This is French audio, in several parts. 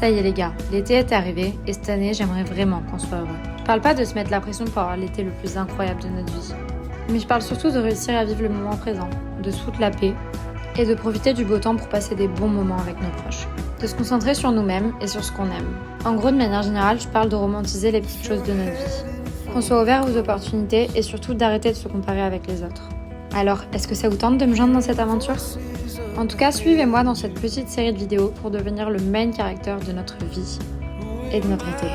Ça y est les gars, l'été est arrivé et cette année j'aimerais vraiment qu'on soit heureux. Je parle pas de se mettre la pression pour avoir l'été le plus incroyable de notre vie, mais je parle surtout de réussir à vivre le moment présent, de se foutre la paix et de profiter du beau temps pour passer des bons moments avec nos proches. De se concentrer sur nous-mêmes et sur ce qu'on aime. En gros, de manière générale, je parle de romantiser les petites choses de notre vie. Qu'on soit ouvert aux opportunités et surtout d'arrêter de se comparer avec les autres. Alors, est-ce que ça vous tente de me joindre dans cette aventure ? En tout cas, suivez-moi dans cette petite série de vidéos pour devenir le main character de notre vie et de notre été.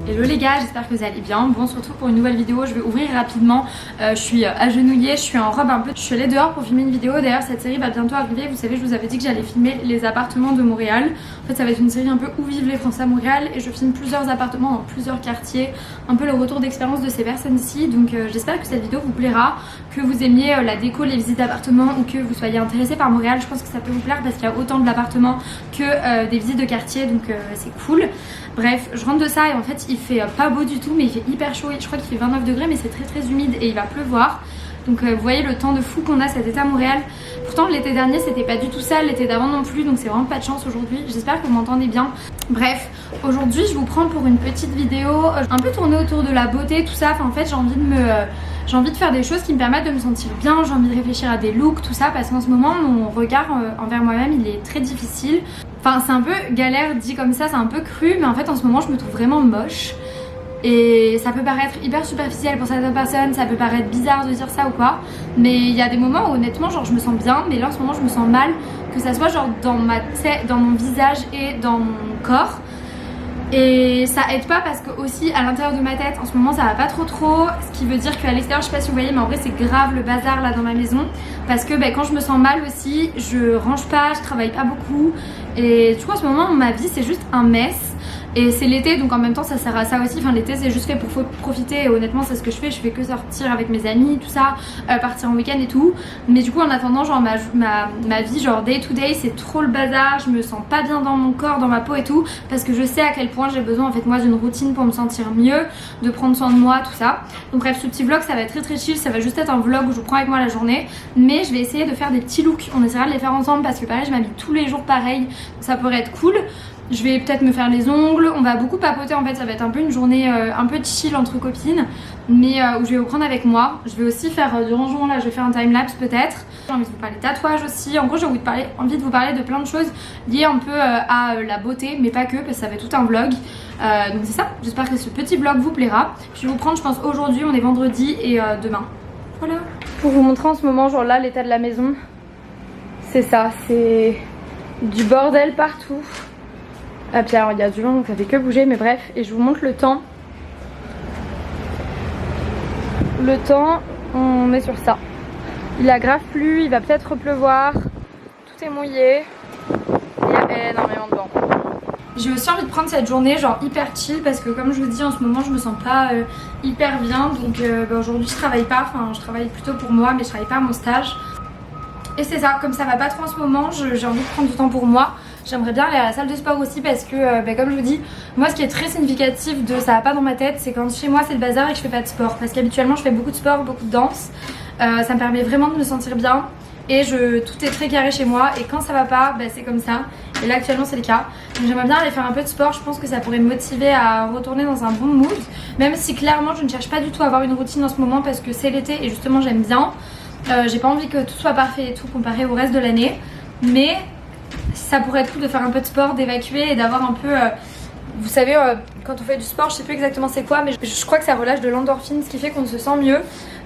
Hello les gars, j'espère que vous allez bien. Bon, on se retrouve pour une nouvelle vidéo. Je vais ouvrir rapidement. Je suis agenouillée, je suis en robe un peu. Je suis allée dehors pour filmer une vidéo. D'ailleurs, cette série va bientôt arriver. Vous savez, je vous avais dit que j'allais filmer les appartements de Montréal. En fait, ça va être une série un peu où vivent les Français à Montréal. Et je filme plusieurs appartements dans plusieurs quartiers. Un peu le retour d'expérience de ces personnes ici. Donc, j'espère que cette vidéo vous plaira. Que vous aimiez la déco, les visites d'appartements ou que vous soyez intéressé par Montréal. Je pense que ça peut vous plaire parce qu'il y a autant d'appartements que des visites de quartier. Donc, c'est cool. Bref, je rentre de ça et en fait il fait pas beau du tout mais il fait hyper chaud, je crois qu'il fait 29 degrés mais c'est très humide et il va pleuvoir. Donc vous voyez le temps de fou qu'on a cet été à Montréal. Pourtant l'été dernier c'était pas du tout ça, l'été d'avant non plus, donc c'est vraiment pas de chance aujourd'hui. J'espère que vous m'entendez bien. Bref, aujourd'hui je vous prends pour une petite vidéo un peu tournée autour de la beauté, tout ça. Enfin en fait j'ai envie de faire des choses qui me permettent de me sentir bien, j'ai envie de réfléchir à des looks, tout ça, parce qu'en ce moment mon regard envers moi-même il est très difficile. Enfin c'est un peu galère dit comme ça, c'est un peu cru, mais en fait en ce moment je me trouve vraiment moche. Et ça peut paraître hyper superficiel pour certaines personnes, ça peut paraître bizarre de dire ça ou quoi. Mais il y a des moments où honnêtement genre je me sens bien, mais là en ce moment je me sens mal. Que ça soit genre dans ma tête, dans mon visage et dans mon corps. Et ça aide pas parce que aussi à l'intérieur de ma tête en ce moment ça va pas trop, ce qui veut dire qu'à l'extérieur je sais pas si vous voyez mais en vrai c'est grave le bazar là dans ma maison parce que quand je me sens mal aussi je range pas, je travaille pas beaucoup et du coup en ce moment ma vie c'est juste un mess. Et c'est l'été donc en même temps ça sert à ça aussi, enfin l'été c'est juste fait pour profiter et honnêtement c'est ce que je fais que sortir avec mes amis tout ça, partir en week-end et tout. Mais du coup en attendant genre ma vie genre day to day c'est trop le bazar, je me sens pas bien dans mon corps, dans ma peau et tout parce que je sais à quel point j'ai besoin en fait moi d'une routine pour me sentir mieux, de prendre soin de moi tout ça. Donc bref ce petit vlog ça va être très chill, ça va juste être un vlog où je vous prends avec moi la journée mais je vais essayer de faire des petits looks, on essaiera de les faire ensemble parce que pareil je m'habille tous les jours pareil, ça pourrait être cool. Je vais peut-être me faire les ongles, on va beaucoup papoter en fait, ça va être un peu une journée un peu chill entre copines mais où je vais vous prendre avec moi. Je vais aussi faire du rangement là, je vais faire un timelapse peut-être. J'ai envie de vous parler tatouage aussi, en gros j'ai envie de vous parler de plein de choses liées un peu à la beauté mais pas que parce que ça va être tout un vlog. Donc c'est ça, j'espère que ce petit vlog vous plaira. Je vais vous prendre je pense aujourd'hui, on est vendredi et demain. Voilà. Pour vous montrer en ce moment genre là l'état de la maison, c'est ça, c'est du bordel partout. Ah puis alors il y a du vent donc ça fait que bouger mais bref et je vous montre le temps. Le temps on est sur ça. Il a grave plu, il va peut-être pleuvoir. Tout est mouillé. Il y a énormément de vent. J'ai aussi envie de prendre cette journée genre hyper chill parce que comme je vous dis en ce moment je me sens pas hyper bien donc aujourd'hui je travaille pas, enfin je travaille plutôt pour moi mais je travaille pas à mon stage. Et c'est ça, comme ça va pas trop en ce moment, j'ai envie de prendre du temps pour moi. J'aimerais bien aller à la salle de sport aussi parce que comme je vous dis, moi ce qui est très significatif de ça va pas dans ma tête c'est quand chez moi c'est le bazar et que je fais pas de sport. Parce qu'habituellement je fais beaucoup de sport, beaucoup de danse, ça me permet vraiment de me sentir bien. Et tout est très carré chez moi et quand ça va pas c'est comme ça. Et là actuellement c'est le cas. Donc j'aimerais bien aller faire un peu de sport, je pense que ça pourrait me motiver à retourner dans un bon mood. Même si clairement je ne cherche pas du tout à avoir une routine en ce moment parce que c'est l'été et justement j'aime bien. J'ai pas envie que tout soit parfait et tout comparé au reste de l'année. Mais ça pourrait être cool de faire un peu de sport, d'évacuer et d'avoir un peu... vous savez, quand on fait du sport, je sais plus exactement c'est quoi, mais je crois que ça relâche de l'endorphine, ce qui fait qu'on se sent mieux.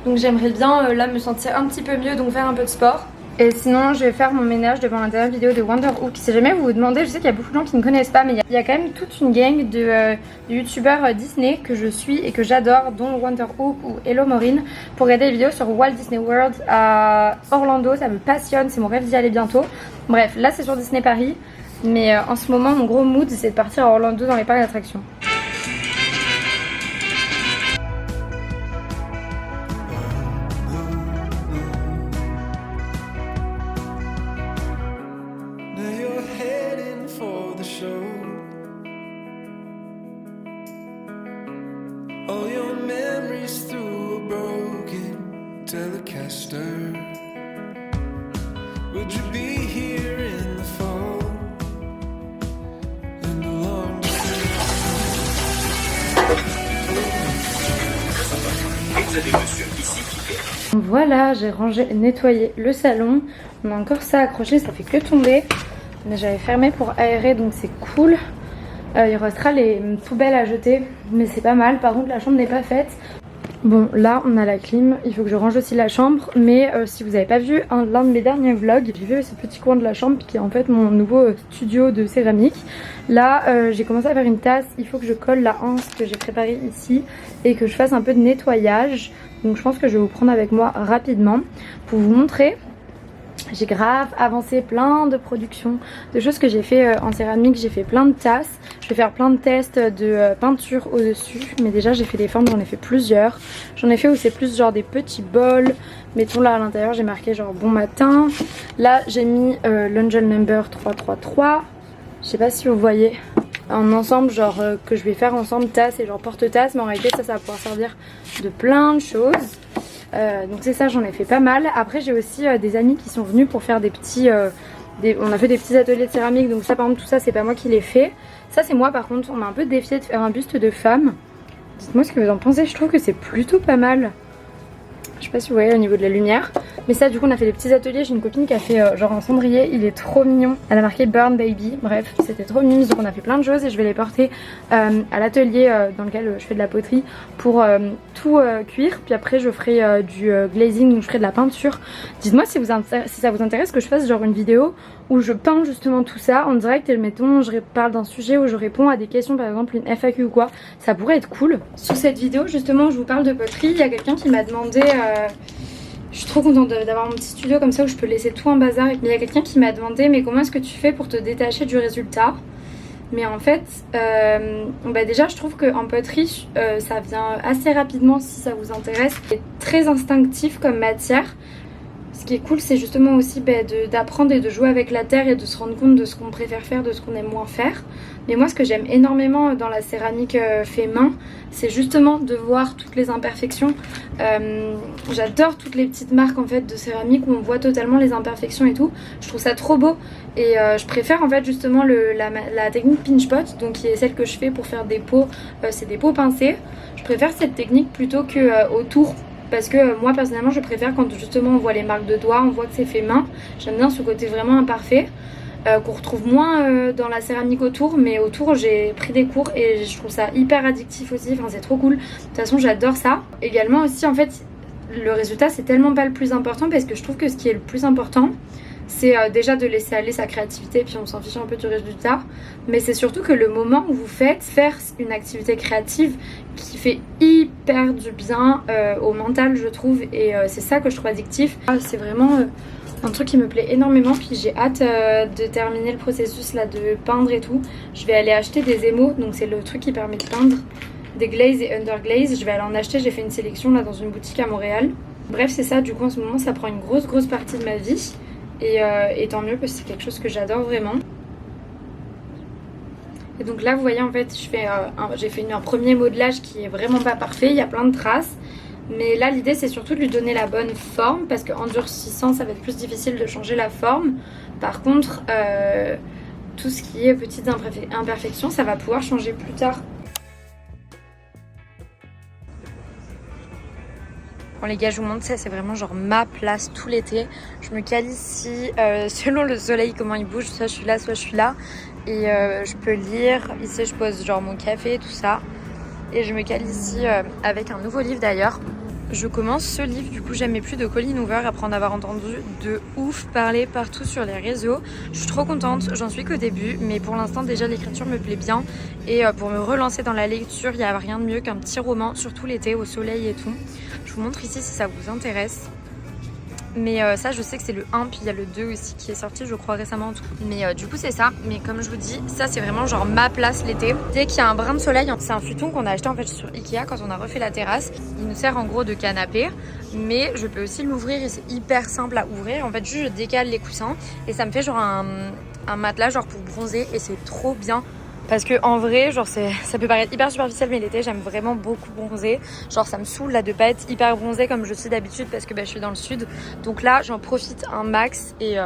Donc j'aimerais bien là me sentir un petit peu mieux, donc faire un peu de sport. Et sinon je vais faire mon ménage devant la dernière vidéo de Wonderhook. Si jamais vous vous demandez, je sais qu'il y a beaucoup de gens qui ne connaissent pas, mais il y a quand même toute une gang de youtubeurs Disney que je suis et que j'adore, dont Wonderhook ou Hello Maureen, pour regarder des vidéos sur Walt Disney World à Orlando. Ça me passionne, c'est mon rêve d'y aller bientôt. Bref, là c'est sur Disney Paris, mais en ce moment mon gros mood c'est de partir à Orlando dans les parcs d'attractions. All your memories through a broken Telecaster. Would you be here in the fall? Voilà, j'ai rangé et nettoyé le salon. On a encore ça accroché, ça fait que tomber. Mais j'avais fermé pour aérer, donc c'est cool. Il restera les poubelles à jeter, mais c'est pas mal. Par contre, la chambre n'est pas faite. Bon, là, on a la clim. Il faut que je range aussi la chambre. Mais si vous n'avez pas vu l'un de mes derniers vlogs, j'ai vu ce petit coin de la chambre qui est en fait mon nouveau studio de céramique. Là, j'ai commencé à faire une tasse. Il faut que je colle la anse que j'ai préparée ici et que je fasse un peu de nettoyage. Donc je pense que je vais vous prendre avec moi rapidement pour vous montrer. J'ai grave avancé plein de productions, de choses que j'ai fait en céramique. J'ai fait plein de tasses. Je vais faire plein de tests de peinture au dessus. Mais déjà j'ai fait des formes, j'en ai fait plusieurs. J'en ai fait où c'est plus genre des petits bols. Mettons là à l'intérieur j'ai marqué genre bon matin. Là j'ai mis l'angel number 333. Je sais pas si vous voyez. En ensemble genre que je vais faire ensemble tasse et genre porte-tasse. Mais en réalité ça va pouvoir servir de plein de choses. Donc c'est ça, j'en ai fait pas mal. Après j'ai aussi des amis qui sont venus pour faire des petits on a fait des petits ateliers de céramique. Donc ça par exemple tout ça c'est pas moi qui l'ai fait. Ça c'est moi par contre. On m'a un peu défié de faire un buste de femme. Dites-moi ce que vous en pensez. Je trouve que c'est plutôt pas mal. Je sais pas si vous voyez au niveau de la lumière. Mais ça du coup on a fait des petits ateliers. J'ai une copine qui a fait genre un cendrier. Il est trop mignon. Elle a marqué Burn Baby. Bref c'était trop mignon. Donc on a fait plein de choses. Et je vais les porter à l'atelier dans lequel je fais de la poterie. Pour tout cuire. Puis après je ferai du glazing. Donc je ferai de la peinture. Dites-moi si ça vous intéresse que je fasse genre une vidéo où je peins justement tout ça en direct. Et mettons je parle d'un sujet où je réponds à des questions. Par exemple une FAQ ou quoi. Ça pourrait être cool. Sur cette vidéo justement je vous parle de poterie. Il y a quelqu'un qui m'a demandé... je suis trop contente d'avoir mon petit studio comme ça où je peux laisser tout en bazar. Mais il y a quelqu'un qui m'a demandé mais comment est-ce que tu fais pour te détacher du résultat? Mais en fait, déjà je trouve qu'en poterie, ça vient assez rapidement si ça vous intéresse. C'est très instinctif comme matière. Ce qui est cool c'est justement aussi d'apprendre et de jouer avec la terre et de se rendre compte de ce qu'on préfère faire, de ce qu'on aime moins faire. Mais moi ce que j'aime énormément dans la céramique fait main, c'est justement de voir toutes les imperfections. J'adore toutes les petites marques en fait de céramique où on voit totalement les imperfections et tout. Je trouve ça trop beau et je préfère en fait justement la technique pinch pot, donc qui est celle que je fais pour faire des pots, c'est des pots pincés. Je préfère cette technique plutôt que autour. Parce que moi personnellement je préfère quand justement on voit les marques de doigts, on voit que c'est fait main. J'aime bien ce côté vraiment imparfait qu'on retrouve moins dans la céramique autour. Mais autour j'ai pris des cours et je trouve ça hyper addictif aussi, enfin c'est trop cool. De toute façon j'adore ça. Également aussi en fait le résultat c'est tellement pas le plus important parce que je trouve que ce qui est le plus important c'est déjà de laisser aller sa créativité puis on s'en fiche un peu du résultat. Mais c'est surtout que le moment où vous faites faire une activité créative qui fait hyper du bien au mental je trouve. Et c'est ça que je trouve addictif. C'est vraiment un truc qui me plaît énormément. Puis j'ai hâte de terminer le processus là de peindre et tout. Je vais aller acheter des émaux, donc c'est le truc qui permet de peindre. Des glaze et underglaze, je vais aller en acheter. J'ai fait une sélection là dans une boutique à Montréal. Bref c'est ça, du coup en ce moment ça prend une grosse partie de ma vie. Et tant mieux parce que c'est quelque chose que j'adore vraiment. Et donc là vous voyez en fait j'ai fait un premier modelage qui est vraiment pas parfait. Il y a plein de traces. Mais là l'idée c'est surtout de lui donner la bonne forme. Parce qu'en durcissant ça va être plus difficile de changer la forme. Par contre tout ce qui est petites imperfections ça va pouvoir changer plus tard. Bon les gars je vous montre ça, c'est vraiment genre ma place tout l'été. Je me cale ici selon le soleil comment il bouge, soit je suis là. Et je peux lire, ici je pose genre mon café tout ça. Et je me cale ici avec un nouveau livre d'ailleurs. Je commence ce livre, du coup j'aimais plus de Colleen Hoover après en avoir entendu de ouf parler partout sur les réseaux. Je suis trop contente, j'en suis qu'au début, mais pour l'instant déjà l'écriture me plaît bien. Et pour me relancer dans la lecture, il n'y a rien de mieux qu'un petit roman, surtout l'été au soleil et tout. Je vous montre ici si ça vous intéresse. Mais ça je sais que c'est le 1 puis il y a le 2 aussi qui est sorti je crois récemment en tout. Mais du coup c'est ça. Mais comme je vous dis ça c'est vraiment genre ma place l'été. Dès qu'il y a un brin de soleil, c'est un futon qu'on a acheté en fait sur Ikea quand on a refait la terrasse. Il nous sert en gros de canapé. Mais je peux aussi l'ouvrir et c'est hyper simple à ouvrir. En fait juste je décale les coussins et ça me fait genre un matelas genre pour bronzer et c'est trop bien. Parce que en vrai, genre ça peut paraître hyper superficiel mais l'été j'aime vraiment beaucoup bronzer. Genre ça me saoule là de pas être hyper bronzée comme je suis d'habitude parce que je suis dans le sud. Donc là j'en profite un max et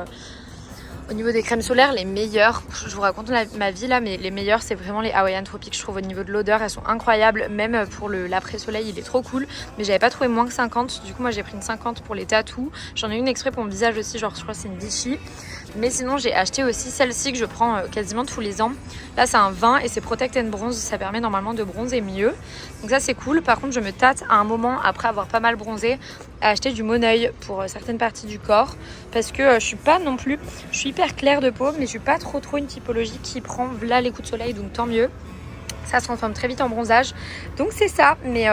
Au niveau des crèmes solaires, les meilleures, je vous raconte ma vie là, mais les meilleures c'est vraiment les Hawaiian Tropic. Je trouve au niveau de l'odeur elles sont incroyables, même pour l'après-soleil il est trop cool. Mais j'avais pas trouvé moins que 50, du coup moi j'ai pris une 50 pour les tatous. J'en ai une exprès pour mon visage aussi, genre je crois que c'est une Vichy. Mais sinon j'ai acheté aussi celle-ci que je prends quasiment tous les ans. Là c'est un 20 et c'est Protect and Bronze, ça permet normalement de bronzer mieux. Donc ça c'est cool. Par contre je me tâte à un moment après avoir pas mal bronzé à acheter du Moneuil pour certaines parties du corps. Parce que je suis pas non plus, je suis hyper claire de peau mais je suis pas trop une typologie qui prend là les coups de soleil, donc tant mieux. Ça se transforme très vite en bronzage. Donc c'est ça, mais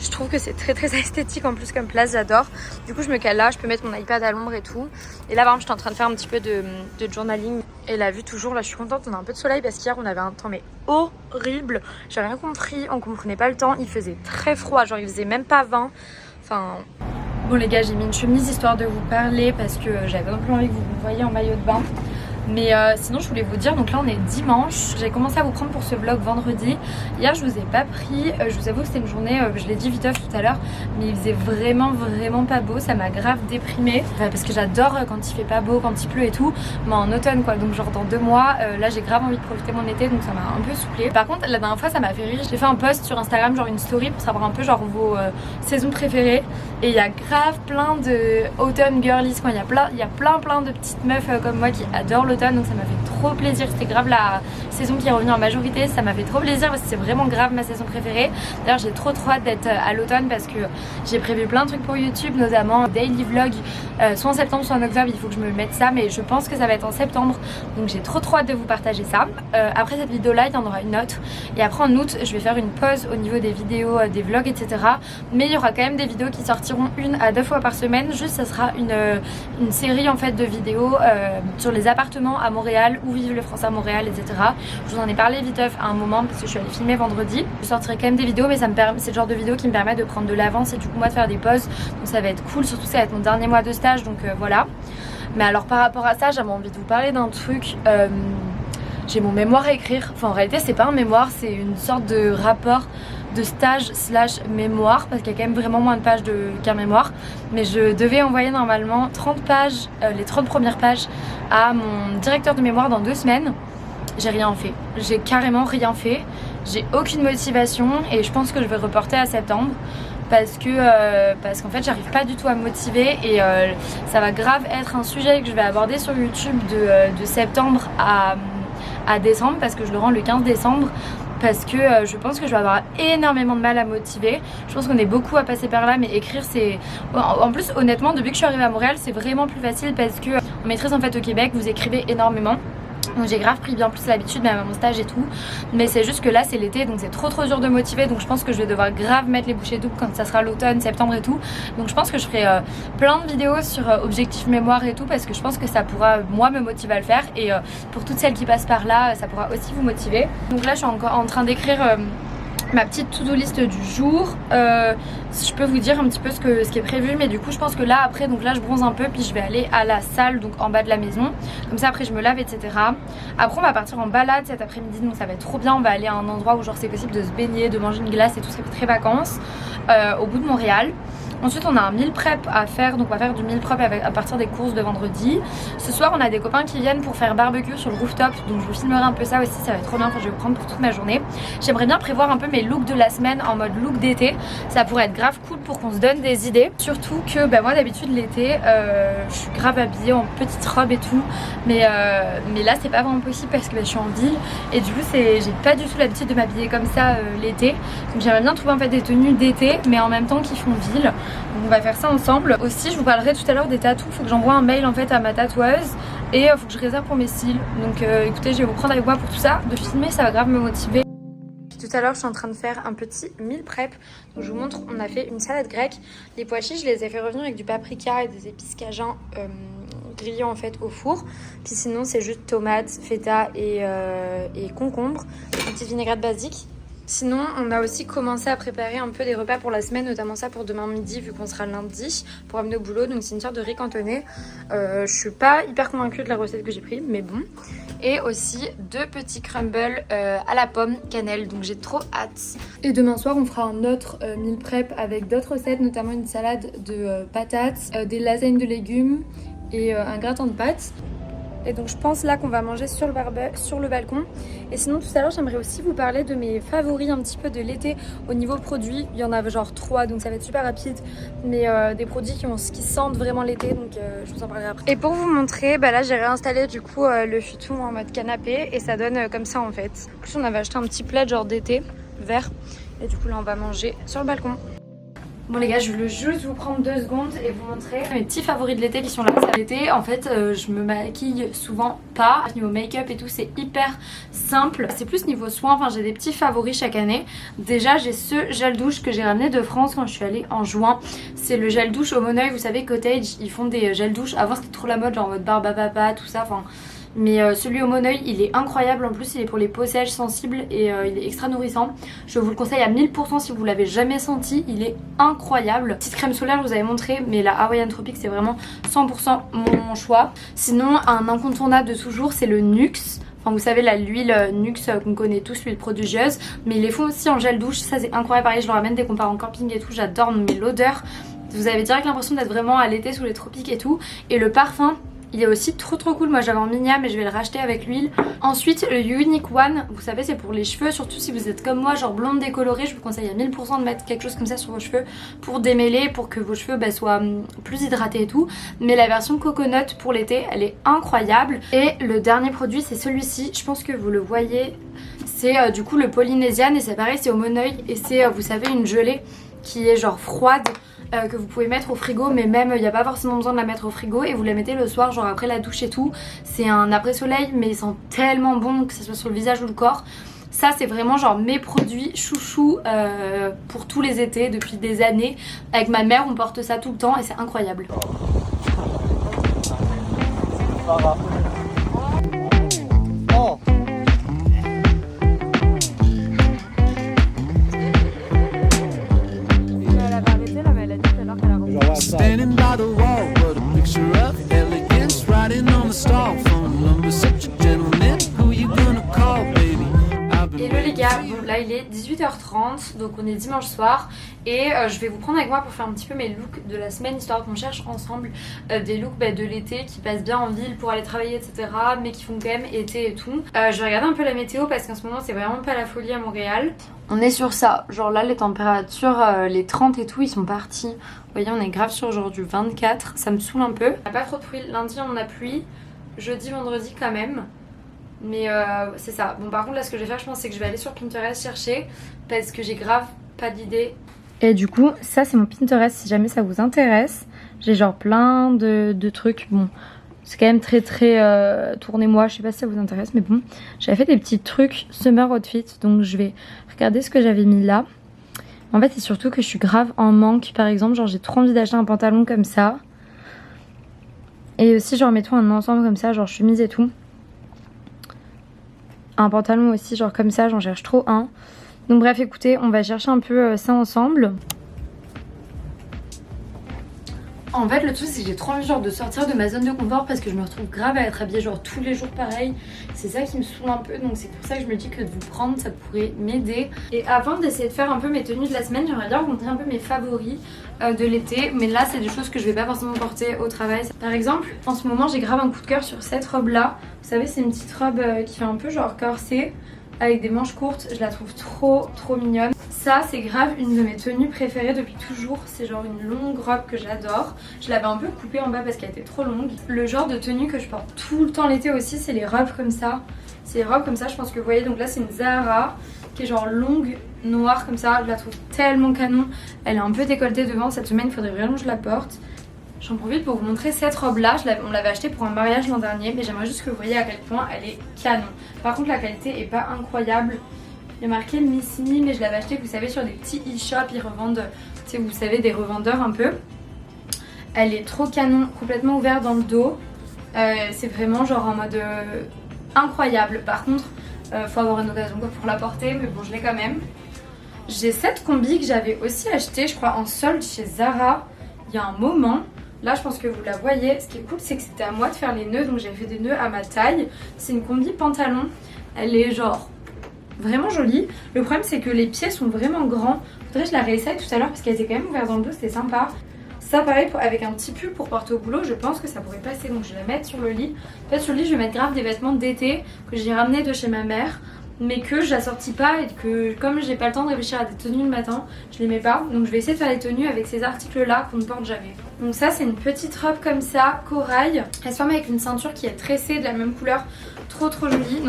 je trouve que c'est très esthétique en plus comme place, j'adore. Du coup je me cale là, je peux mettre mon iPad à l'ombre et tout. Et là par exemple je suis en train de faire un petit peu de journaling. Et la vue toujours, là je suis contente, on a un peu de soleil parce qu'hier on avait un temps mais horrible. J'ai rien compris, on comprenait pas le temps, il faisait très froid, genre il faisait même pas 20. Enfin... Bon les gars, j'ai mis une chemise histoire de vous parler parce que j'avais pas non plus envie que vous me voyiez en maillot de bain. Mais sinon je voulais vous dire, donc là on est dimanche, j'ai commencé à vous prendre pour ce vlog vendredi. Hier je vous ai pas pris, je vous avoue que c'était une journée, je l'ai dit viteuf tout à l'heure, mais il faisait vraiment pas beau, ça m'a grave déprimée. Parce que j'adore quand il fait pas beau, quand il pleut et tout, mais en automne quoi, donc genre dans 2 mois, là j'ai grave envie de profiter de mon été, donc ça m'a un peu soufflé. Par contre la dernière fois ça m'a fait rire, j'ai fait un post sur Instagram, genre une story pour savoir un peu genre vos saisons préférées. Et il y a grave plein de autumn girlies, il y a plein de petites meufs comme moi qui adorent l'automne, donc ça m'a fait trop plaisir. C'était grave la saison qui est revenue en majorité, ça m'a fait trop plaisir parce que c'est vraiment grave ma saison préférée. D'ailleurs j'ai trop hâte d'être à l'automne parce que j'ai prévu plein de trucs pour YouTube, notamment daily vlog, soit en septembre soit en octobre, il faut que je me mette ça, mais je pense que ça va être en septembre, donc j'ai trop hâte de vous partager ça. Après cette vidéo là il y en aura une autre, et après en août je vais faire une pause au niveau des vidéos, des vlogs etc, mais il y aura quand même des vidéos qui sortiront 1 à 2 fois par semaine. Juste ça sera une série en fait de vidéos sur les appartements à Montréal, où vivent les Français à Montréal etc. Je vous en ai parlé viteuf à un moment parce que je suis allée filmer vendredi. Je sortirai quand même des vidéos, mais c'est le genre de vidéo qui me permet de prendre de l'avance et du coup moi de faire des pauses, donc ça va être cool, surtout ça va être mon dernier mois de stage, donc voilà. Mais alors par rapport à ça j'avais envie de vous parler d'un truc. J'ai mon mémoire à écrire, enfin en réalité c'est pas un mémoire, c'est une sorte de rapport de stage / mémoire, parce qu'il y a quand même vraiment moins de pages qu'un mémoire, mais je devais envoyer normalement 30 pages, les 30 premières pages à mon directeur de mémoire dans 2 semaines. J'ai rien fait, j'ai carrément rien fait, j'ai aucune motivation et je pense que je vais reporter à septembre parce qu'en fait j'arrive pas du tout à me motiver et ça va grave être un sujet que je vais aborder sur YouTube de septembre à décembre, parce que je le rends le 15 décembre, parce que je pense que je vais avoir énormément de mal à motiver. Je pense qu'on est beaucoup à passer par là, mais écrire c'est... En plus honnêtement depuis que je suis arrivée à Montréal c'est vraiment plus facile parce que en maîtrise en fait au Québec vous écrivez énormément. Donc j'ai grave pris bien plus l'habitude même à mon stage et tout, mais c'est juste que là c'est l'été donc c'est trop dur de motiver, donc je pense que je vais devoir grave mettre les bouchées doubles quand ça sera l'automne, septembre et tout. Donc je pense que je ferai plein de vidéos sur objectif mémoire et tout, parce que je pense que ça pourra moi me motiver à le faire, et pour toutes celles qui passent par là ça pourra aussi vous motiver. Donc là je suis encore en train d'écrire ma petite to-do list du jour. Je peux vous dire un petit peu ce qui est prévu, mais du coup je pense que là après, donc là je bronze un peu puis je vais aller à la salle, donc en bas de la maison, comme ça après je me lave etc. Après on va partir en balade cet après-midi, donc ça va être trop bien. On va aller à un endroit où genre c'est possible de se baigner, de manger une glace et tout, ça fait très vacances, au bout de Montréal. Ensuite on a un meal prep à faire, donc on va faire du meal prep à partir des courses de vendredi. Ce soir on a des copains qui viennent pour faire barbecue sur le rooftop, donc je vous filmerai un peu ça aussi, ça va être trop bien, je vais vous prendre pour toute ma journée. J'aimerais bien prévoir un peu mes looks de la semaine en mode look d'été, ça pourrait être grave cool pour qu'on se donne des idées. Surtout que moi d'habitude l'été je suis grave habillée en petite robe et tout, mais là c'est pas vraiment possible parce que je suis en ville et du coup j'ai pas du tout l'habitude de m'habiller comme ça l'été. Donc j'aimerais bien trouver en fait des tenues d'été mais en même temps qui font ville. Donc on va faire ça ensemble. Aussi je vous parlerai tout à l'heure des tatous, faut que j'envoie un mail en fait à ma tatoueuse et faut que je réserve pour mes cils. Donc écoutez, je vais vous prendre avec moi pour tout ça. De filmer ça va grave me motiver. Tout à l'heure je suis en train de faire un petit meal prep, donc je vous montre. On a fait une salade grecque, les pois chiches je les ai fait revenir avec du paprika et des épices cajun grillés en fait au four. Puis sinon c'est juste tomates, feta et concombre, une petite vinaigrette basique. Sinon on a aussi commencé à préparer un peu des repas pour la semaine, notamment ça pour demain midi vu qu'on sera lundi pour amener au boulot. Donc c'est une sorte de riz cantonné. Je suis pas hyper convaincue de la recette que j'ai prise, mais bon. Et aussi 2 petits crumbles à la pomme cannelle, donc j'ai trop hâte. Et demain soir on fera un autre meal prep avec d'autres recettes, notamment une salade de patates, des lasagnes de légumes et un gratin de pâtes. Et donc je pense là qu'on va manger sur le balcon. Et sinon tout à l'heure j'aimerais aussi vous parler de mes favoris un petit peu de l'été au niveau produits. Il y en a genre 3 donc ça va être super rapide. Mais des produits qui sentent vraiment l'été, donc je vous en parlerai après. Et pour vous montrer, bah là j'ai réinstallé du coup le futon en mode canapé et ça donne comme ça en fait. En plus on avait acheté un petit plaid genre d'été vert et du coup là on va manger sur le balcon. Bon les gars, je voulais juste vous prendre 2 secondes et vous montrer mes petits favoris de l'été qui sont là. L'été en fait je me maquille souvent pas. Niveau make-up et tout c'est hyper simple. C'est plus niveau soin, enfin j'ai des petits favoris chaque année. Déjà j'ai ce gel douche que j'ai ramené de France quand je suis allée en juin. C'est le gel douche au Moneuil, vous savez Cottage, ils font des gels douche. Avant c'était trop la mode genre en mode barbe à papa tout ça, enfin... Mais celui au Moneuil il est incroyable, en plus il est pour les peaux sèches sensibles et il est extra nourrissant. Je vous le conseille à 1000% si vous l'avez jamais senti, il est incroyable. Petite crème solaire je vous avais montré, mais la Hawaiian Tropic c'est vraiment 100% mon choix. Sinon un incontournable de toujours c'est le Nuxe. Enfin vous savez l'huile Nuxe qu'on connaît tous, l'huile prodigieuse. Mais ils les font aussi en gel douche, ça c'est incroyable. Pareil je le ramène dès qu'on part en camping et tout, j'adore, mais l'odeur, vous avez direct l'impression d'être vraiment à l'été sous les tropiques et tout. Et le parfum il est aussi trop cool, moi j'avais en Minia mais je vais le racheter avec l'huile. Ensuite le Unique One, vous savez c'est pour les cheveux, surtout si vous êtes comme moi genre blonde décolorée, je vous conseille à 1000% de mettre quelque chose comme ça sur vos cheveux pour démêler, pour que vos cheveux soient plus hydratés et tout. Mais la version coconut pour l'été elle est incroyable. Et le dernier produit c'est celui-ci, je pense que vous le voyez, c'est du coup le Polynesian et c'est pareil, c'est au Moneuil et c'est vous savez une gelée qui est genre froide. Que vous pouvez mettre au frigo, mais même il n'y a pas forcément besoin de la mettre au frigo et vous la mettez le soir genre après la douche et tout. C'est un après soleil mais il sent tellement bon que ce soit sur le visage ou le corps. Ça c'est vraiment genre mes produits chouchou pour tous les étés depuis des années. Avec ma mère on porte ça tout le temps et c'est incroyable. Standing by the wall, what a picture of elegance. Riding on the stall phone number, such a gentleman. Who you gonna call, baby? Hello les gars, bon là il est 18h30, donc on est dimanche soir et je vais vous prendre avec moi pour faire un petit peu mes looks de la semaine, histoire qu'on cherche ensemble des looks de l'été qui passent bien en ville pour aller travailler etc, mais qui font quand même été et tout. Je vais regarder un peu la météo parce qu'en ce moment c'est vraiment pas la folie à Montréal. On est sur ça, genre là les températures, les 30 et tout ils sont partis. Vous voyez on est grave sur genre du 24, ça me saoule un peu. On a pas trop de pluie, lundi on a pluie, jeudi, vendredi quand même. Mais c'est ça. Bon par contre là ce que je vais faire je pense c'est que je vais aller sur Pinterest chercher parce que j'ai grave pas d'idée. Et du coup ça c'est mon Pinterest si jamais ça vous intéresse. J'ai genre plein de trucs. Bon c'est quand même très tournez-moi, je sais pas si ça vous intéresse mais bon. J'avais fait des petits trucs summer outfit donc je vais regarder ce que j'avais mis là. En fait c'est surtout que je suis grave en manque par exemple. Genre j'ai trop envie d'acheter un pantalon comme ça. Et aussi genre mettons un ensemble comme ça genre chemise et tout. Un pantalon aussi genre comme ça, j'en cherche trop un. Donc bref écoutez on va chercher un peu ça ensemble. En fait le truc c'est que j'ai trop envie genre de sortir de ma zone de confort parce que je me retrouve grave à être habillée genre tous les jours pareil. C'est ça qui me saoule un peu donc c'est pour ça que je me dis que de vous prendre ça pourrait m'aider. Et avant d'essayer de faire un peu mes tenues de la semaine j'aimerais bien vous montrer un peu mes favoris de l'été. Mais là c'est des choses que je vais pas forcément porter au travail. Par exemple en ce moment j'ai grave un coup de cœur sur cette robe là. Vous savez c'est une petite robe qui fait un peu genre corset avec des manches courtes. Je la trouve trop mignonne. Ça c'est grave une de mes tenues préférées depuis toujours. C'est genre une longue robe que j'adore. Je l'avais un peu coupée en bas parce qu'elle était trop longue. Le genre de tenue que je porte tout le temps l'été aussi c'est les robes comme ça. C'est les robes comme ça je pense que vous voyez. Donc là c'est une Zara qui est genre longue, noire comme ça. Je la trouve tellement canon. Elle est un peu décolletée devant. Cette semaine il faudrait vraiment que je la porte. J'en profite pour vous montrer cette robe là, on l'avait achetée pour un mariage l'an dernier mais j'aimerais juste que vous voyez à quel point elle est canon. Par contre la qualité est pas incroyable. Il y a marqué Missimi mais je l'avais acheté vous savez sur des petits e-shops, ils revendent, tu sais vous savez des revendeurs un peu. Elle est trop canon, complètement ouverte dans le dos. C'est vraiment genre en mode incroyable. Par contre faut avoir une occasion quoi pour la porter mais bon je l'ai quand même. J'ai cette combi que j'avais aussi achetée je crois en solde chez Zara il y a un moment. Là je pense que vous la voyez. Ce qui est cool c'est que c'était à moi de faire les nœuds donc j'avais fait des nœuds à ma taille. C'est une combi pantalon. Elle est genre vraiment jolie. Le problème c'est que les pieds sont vraiment grands. Faudrait que je la réessaye tout à l'heure parce qu'elle était quand même ouverte dans le dos, c'était sympa. Ça pareil avec un petit pull pour porter au boulot, je pense que ça pourrait passer, donc je vais la mettre sur le lit. En fait sur le lit je vais mettre grave des vêtements d'été que j'ai ramenés de chez ma mère, mais que j'assortis pas et que comme j'ai pas le temps de réfléchir à des tenues le matin, je les mets pas. Donc je vais essayer de faire les tenues avec ces articles là qu'on ne porte jamais. Donc ça c'est une petite robe comme ça, corail. Elle se forme avec une ceinture qui est tressée de la même couleur, trop jolie.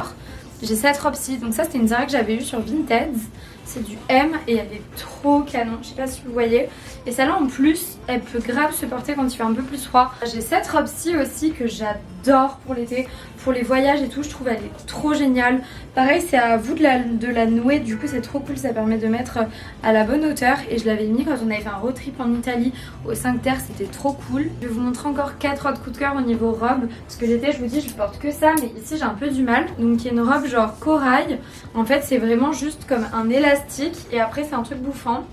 J'ai cette robe-ci, donc ça c'était une Zara que j'avais eue sur Vinted. C'est du M et elle est trop canon, je sais pas si vous voyez. Et celle-là en plus, elle peut grave se porter quand il fait un peu plus froid. J'ai cette robe-ci aussi que j'adore pour l'été, pour les voyages et tout, je trouve elle est trop géniale. Pareil, c'est à vous de la nouer, du coup c'est trop cool, ça permet de mettre à la bonne hauteur. Et je l'avais mis quand on avait fait un road trip en Italie au 5 Terre, c'était trop cool. Je vais vous montrer encore 4 autres coups de cœur au niveau robe, parce que l'été je vous dis je porte que ça, mais ici j'ai un peu du mal. Donc il y a une robe genre corail, en fait c'est vraiment juste comme un élastique et après c'est un truc bouffant.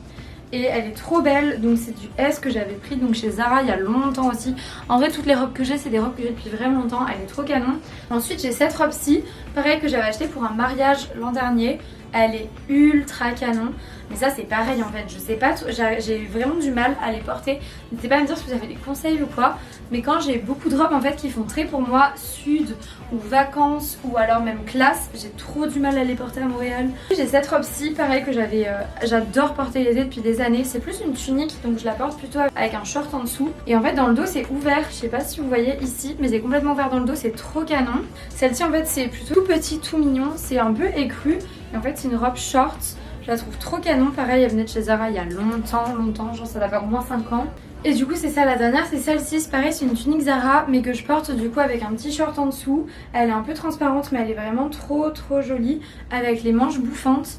Et elle est trop belle, donc c'est du S que j'avais pris donc chez Zara il y a longtemps aussi. En vrai toutes les robes que j'ai c'est des robes que j'ai depuis vraiment longtemps, elle est trop canon. Ensuite j'ai cette robe-ci, pareil que j'avais acheté pour un mariage l'an dernier. Elle est ultra canon, mais ça c'est pareil en fait, je sais pas, j'ai vraiment du mal à les porter. N'hésitez pas à me dire si vous avez des conseils ou quoi, mais quand j'ai beaucoup de robes en fait qui font très pour moi sud ou vacances ou alors même classe, j'ai trop du mal à les porter à Montréal. J'ai cette robe-ci, pareil que j'adore porter l'été depuis des années, c'est plus une tunique donc je la porte plutôt avec un short en dessous. Et en fait dans le dos c'est ouvert, je sais pas si vous voyez ici, mais c'est complètement ouvert dans le dos, c'est trop canon. Celle-ci en fait c'est plutôt tout petit, tout mignon, c'est un peu écru. Et en fait c'est une robe short, je la trouve trop canon, pareil elle venait de chez Zara il y a longtemps, genre ça va faire au moins 5 ans. Et du coup c'est ça, la dernière c'est celle-ci, c'est pareil c'est une tunique Zara mais que je porte du coup avec un petit short en dessous. Elle est un peu transparente mais elle est vraiment trop jolie avec les manches bouffantes.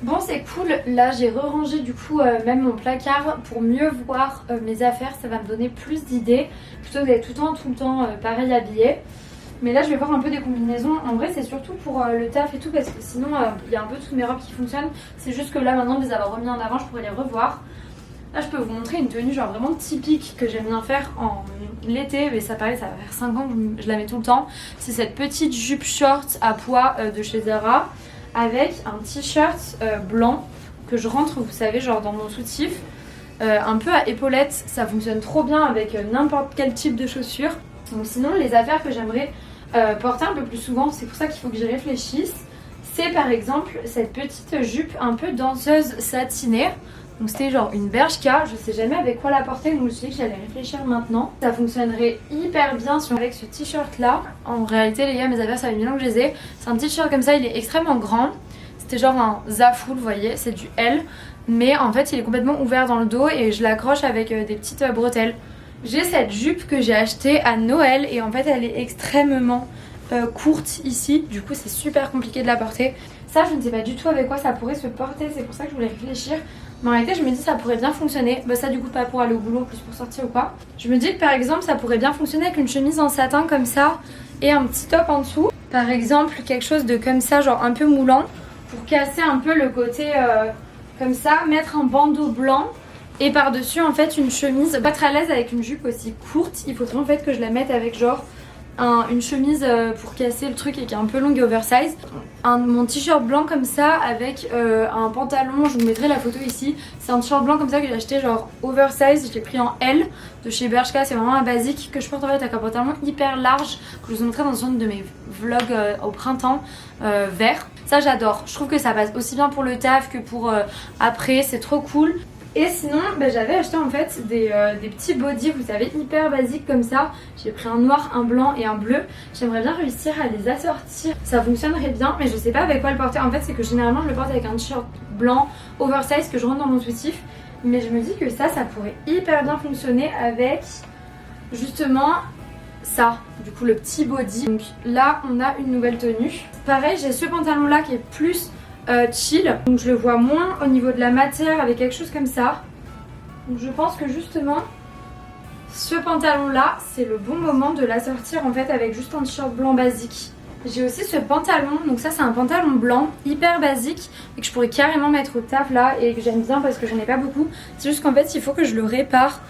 Bon c'est cool, là j'ai rangé du coup même mon placard pour mieux voir mes affaires, ça va me donner plus d'idées plutôt que d'être tout le temps pareil habillée. Mais là je vais voir un peu des combinaisons. En vrai c'est surtout pour le taf et tout, parce que sinon il y a un peu toutes mes robes qui fonctionnent. C'est juste que là maintenant de les avoir remis en avant je pourrais les revoir. Là je peux vous montrer une tenue genre vraiment typique que j'aime bien faire en l'été. Mais ça pareil ça va faire 5 ans que je la mets tout le temps. C'est cette petite jupe short à pois de chez Zara avec un t-shirt blanc que je rentre vous savez genre dans mon soutif. Un peu à épaulettes, ça fonctionne trop bien avec n'importe quel type de chaussures. Donc sinon les affaires que j'aimerais porter un peu plus souvent, c'est pour ça qu'il faut que j'y réfléchisse, c'est par exemple cette petite jupe un peu danseuse satinée. Donc c'était genre une bershka, je sais jamais avec quoi la porter, donc je me suis dit que j'allais réfléchir maintenant. Ça fonctionnerait hyper bien avec ce t-shirt là. En réalité les gars mes affaires ça fait 1000 ans que je les ai. C'est un t-shirt comme ça, il est extrêmement grand. C'était genre un zafoul, vous voyez, c'est du L. Mais en fait il est complètement ouvert dans le dos et je l'accroche avec des petites bretelles. J'ai cette jupe que j'ai achetée à Noël et en fait elle est extrêmement courte ici, du coup c'est super compliqué de la porter. Ça je ne sais pas du tout avec quoi ça pourrait se porter, c'est pour ça que je voulais réfléchir. Mais en réalité je me dis ça pourrait bien fonctionner, bah ça du coup pas pour aller au boulot, plus pour sortir ou quoi. Je me dis que par exemple ça pourrait bien fonctionner avec une chemise en satin comme ça et un petit top en dessous. Par exemple quelque chose de comme ça, genre un peu moulant, pour casser un peu le côté comme ça, mettre un bandeau blanc. Et par dessus en fait une chemise, pas très à l'aise avec une jupe aussi courte. Il faudrait en fait que je la mette avec genre une chemise pour casser le truc et qui est un peu longue et oversize. Mon t-shirt blanc comme ça avec un pantalon, je vous mettrai la photo ici. C'est un t-shirt blanc comme ça que j'ai acheté genre oversize, je l'ai pris en L de chez Bershka. C'est vraiment un basique que je porte en fait avec un pantalon hyper large que je vous montrerai dans une de mes vlogs au printemps vert. Ça j'adore, je trouve que ça passe aussi bien pour le taf que pour après, c'est trop cool. Et sinon j'avais acheté en fait des petits bodys, vous savez, hyper basiques comme ça. J'ai pris un noir, un blanc et un bleu. J'aimerais bien réussir à les assortir, ça fonctionnerait bien mais je sais pas avec quoi le porter. En fait c'est que généralement je le porte avec un t-shirt blanc oversize que je rentre dans mon soutif. Mais je me dis que ça pourrait hyper bien fonctionner avec justement ça, du coup le petit body. Donc là on a une nouvelle tenue. Pareil j'ai ce pantalon là qui est plus chill, donc je le vois moins au niveau de la matière avec quelque chose comme ça. Donc je pense que justement ce pantalon là c'est le bon moment de l'assortir en fait avec juste un t-shirt blanc basique. J'ai aussi ce pantalon, donc ça c'est un pantalon blanc hyper basique et que je pourrais carrément mettre au taf là et que j'aime bien parce que j'en ai pas beaucoup. C'est juste qu'en fait il faut que je le répare.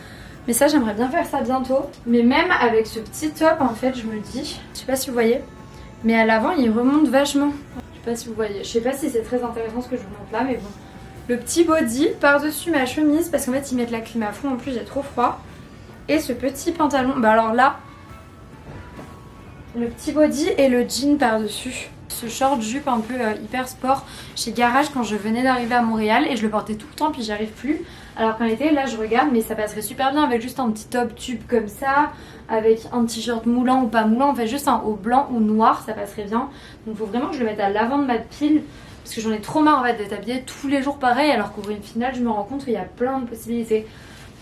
Mais ça j'aimerais bien faire ça bientôt. Mais même avec ce petit top en fait je me dis, je sais pas si vous voyez, mais à l'avant il remonte vachement. Je sais pas si vous voyez, je sais pas si c'est très intéressant ce que je vous montre là mais bon. Le petit body par dessus ma chemise parce qu'en fait ils mettent la clim à fond en plus j'ai trop froid. Et ce petit pantalon, bah alors là, le petit body et le jean par-dessus. Ce short jupe un peu hyper sport chez Garage quand je venais d'arriver à Montréal et je le portais tout le temps puis j'y arrive plus. Alors qu'en été là je regarde mais ça passerait super bien avec juste un petit top tube comme ça, avec un t-shirt moulant ou pas moulant, en fait juste un haut blanc ou noir ça passerait bien. Donc faut vraiment que je le mette à l'avant de ma pile parce que j'en ai trop marre en fait d'être habillée tous les jours pareil alors qu'au final je me rends compte qu'il y a plein de possibilités.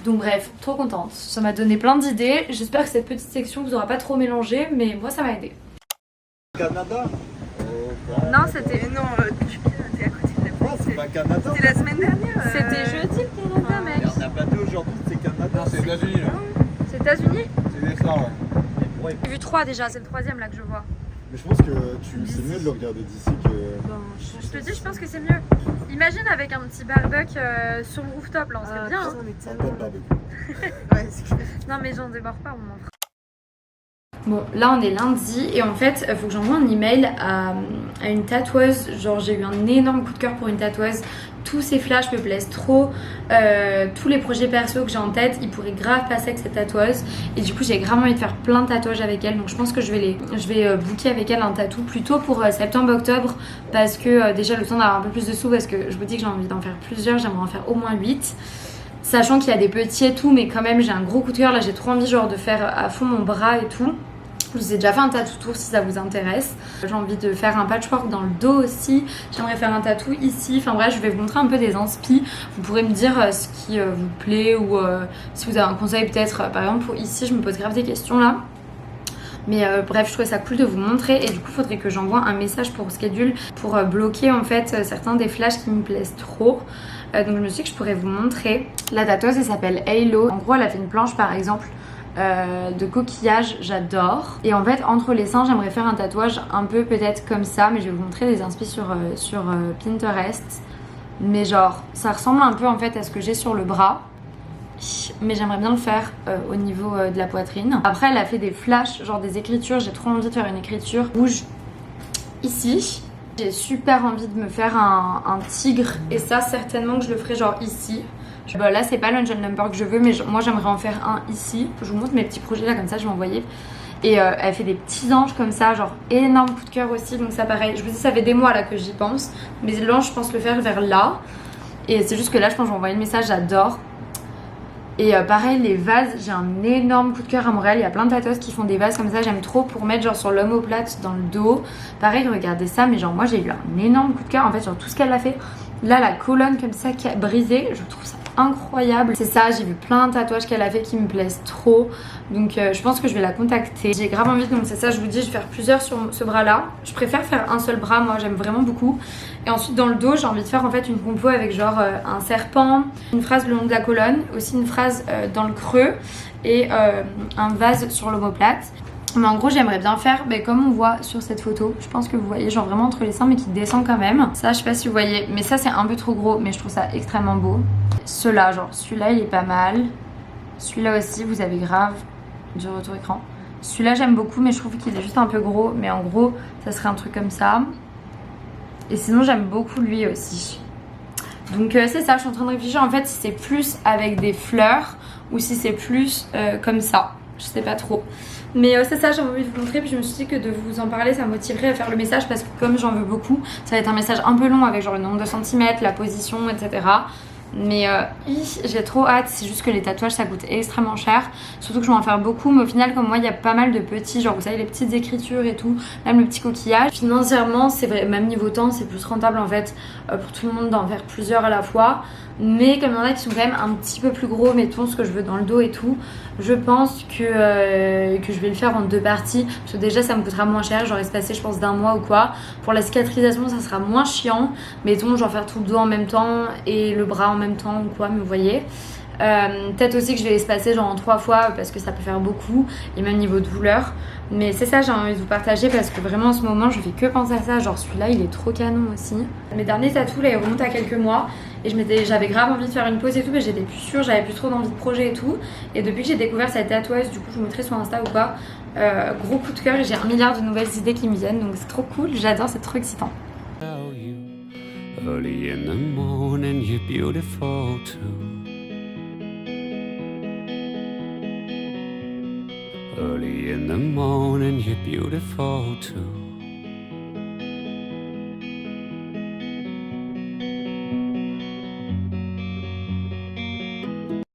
Donc bref, trop contente, ça m'a donné plein d'idées, j'espère que cette petite section vous aura pas trop mélangé mais moi ça m'a aidé. Canada. Non, c'était. Mais non, t'es à côté de la Non, c'est pas Canada. C'était la semaine dernière. C'était jeudi le Canada, mec. On n'a pas dit aujourd'hui, c'est Canada. Non, c'est États-Unis là. C'est États-Unis? C'est ça, ouais. J'ai vu 3 déjà, c'est le 3ème là que je vois. Mais je pense que c'est mieux de le regarder d'ici que. Je te dis, je pense que c'est mieux. Imagine avec un petit barbecue sur le rooftop là, on serait bien. Hein. Un peu de barbecue. Ouais, c'est clair. Non, mais j'en démords pas, on m'en fera. Bon, là on est lundi et en fait, il faut que j'envoie un email à une tatoueuse. Genre, j'ai eu un énorme coup de cœur pour une tatoueuse. Tous ces flashs me plaisent trop. Tous les projets perso que j'ai en tête, ils pourraient grave passer avec cette tatoueuse. Et du coup, j'ai grave envie de faire plein de tatouages avec elle. Donc, je pense que je vais booker avec elle un tatou plutôt pour septembre-octobre. Parce que déjà, le temps d'avoir un peu plus de sous. Parce que je vous dis que j'ai envie d'en faire plusieurs. J'aimerais en faire au moins 8. Sachant qu'il y a des petits et tout, mais quand même, j'ai un gros coup de cœur. Là, j'ai trop envie genre de faire à fond mon bras et tout. Je vous ai déjà fait un tatou tour si ça vous intéresse. J'ai envie de faire un patchwork dans le dos aussi. J'aimerais faire un tatou ici. Enfin bref, je vais vous montrer un peu des inspi. Vous pourrez me dire ce qui vous plaît ou si vous avez un conseil peut-être. Par exemple, pour ici, je me pose grave des questions là. Mais bref, je trouvais ça cool de vous montrer et du coup, il faudrait que j'envoie un message pour schedule pour bloquer en fait certains des flashs qui me plaisent trop. Donc je me suis dit que je pourrais vous montrer. La tatoueuse, elle s'appelle Halo. En gros, elle a fait une planche par exemple de coquillage, j'adore. Et en fait, entre les seins, j'aimerais faire un tatouage un peu peut-être comme ça, mais je vais vous montrer des inspi sur Pinterest. Mais genre, ça ressemble un peu en fait à ce que j'ai sur le bras. Mais j'aimerais bien le faire au niveau de la poitrine. Après, elle a fait des flashs, genre des écritures. J'ai trop envie de faire une écriture rouge ici. J'ai super envie de me faire un tigre. Et ça, certainement que je le ferai genre ici. Bah là c'est pas l'angel number que je veux mais moi j'aimerais en faire un ici. Je vous montre mes petits projets là comme ça je vais envoyer. Et elle fait des petits anges comme ça, genre énorme coup de cœur aussi. Donc ça pareil, je vous dis ça fait des mois là que j'y pense. Mais l'ange je pense le faire vers là. Et c'est juste que là je pense que je vais envoyer le message, j'adore. Et pareil les vases, j'ai un énorme coup de cœur à Montréal. Il y a plein de tatoueuses qui font des vases comme ça, j'aime trop pour mettre genre sur l'omoplate dans le dos. Pareil regardez ça mais genre moi j'ai eu un énorme coup de cœur en fait sur tout ce qu'elle a fait. Là la colonne comme ça qui a brisé, je trouve ça incroyable. C'est ça, j'ai vu plein de tatouages qu'elle a fait qui me plaisent trop. Donc je pense que je vais la contacter. J'ai grave envie, donc c'est ça, je vous dis, je vais faire plusieurs sur ce bras là. Je préfère faire un seul bras, moi j'aime vraiment beaucoup. Et ensuite dans le dos, j'ai envie de faire en fait une compo avec genre un serpent, une phrase le long de la colonne, aussi une phrase dans le creux et un vase sur l'omoplate. Mais en gros j'aimerais bien faire comme on voit sur cette photo. Je pense que vous voyez genre vraiment entre les seins mais qui descend quand même. Ça je sais pas si vous voyez, mais ça c'est un peu trop gros mais je trouve ça extrêmement beau. Ceux-là, genre celui-là il est pas mal. Celui-là aussi vous avez grave du retour écran. Celui-là j'aime beaucoup mais je trouve qu'il est juste un peu gros. Mais en gros ça serait un truc comme ça. Et sinon j'aime beaucoup lui aussi. Donc c'est ça, je suis en train de réfléchir en fait si c'est plus avec des fleurs ou si c'est plus comme ça. Je sais pas trop. Mais c'est ça, j'avais envie de vous montrer. Puis je me suis dit que de vous en parler, ça me motiverait à faire le message. Parce que comme j'en veux beaucoup, ça va être un message un peu long avec genre le nombre de centimètres, la position, etc. Mais j'ai trop hâte. C'est juste que les tatouages ça coûte extrêmement cher. Surtout que je vais en faire beaucoup. Mais au final comme moi il y a pas mal de petits, genre vous savez les petites écritures et tout, même le petit coquillage. Financièrement c'est vrai, même niveau temps c'est plus rentable en fait pour tout le monde d'en faire plusieurs à la fois. Mais comme il y en a qui sont quand même un petit peu plus gros, mettons ce que je veux dans le dos et tout, je pense que je vais le faire en 2 parties. Parce que déjà ça me coûtera moins cher, j'aurais espacé je pense d'un mois ou quoi. Pour la cicatrisation ça sera moins chiant. Mettons genre faire tout le dos en même temps et le bras en même temps ou quoi, mais vous voyez. Peut-être aussi que je vais espacer genre en 3 fois parce que ça peut faire beaucoup et même niveau douleur. Mais c'est ça j'ai envie de vous partager parce que vraiment en ce moment je fais que penser à ça. Genre celui-là il est trop canon aussi. Mes derniers tatous là ils remontent à quelques mois. Et j'avais grave envie de faire une pause et tout, mais j'étais plus sûre, j'avais plus trop d'envie de projet et tout. Et depuis que j'ai découvert cette tatoueuse, du coup je vous mettrai sur Insta ou pas, gros coup de cœur et j'ai 1 milliard de nouvelles idées qui me viennent, donc c'est trop cool, j'adore, c'est trop excitant. Early in the morning, you're beautiful too. Early in the morning, you're beautiful too.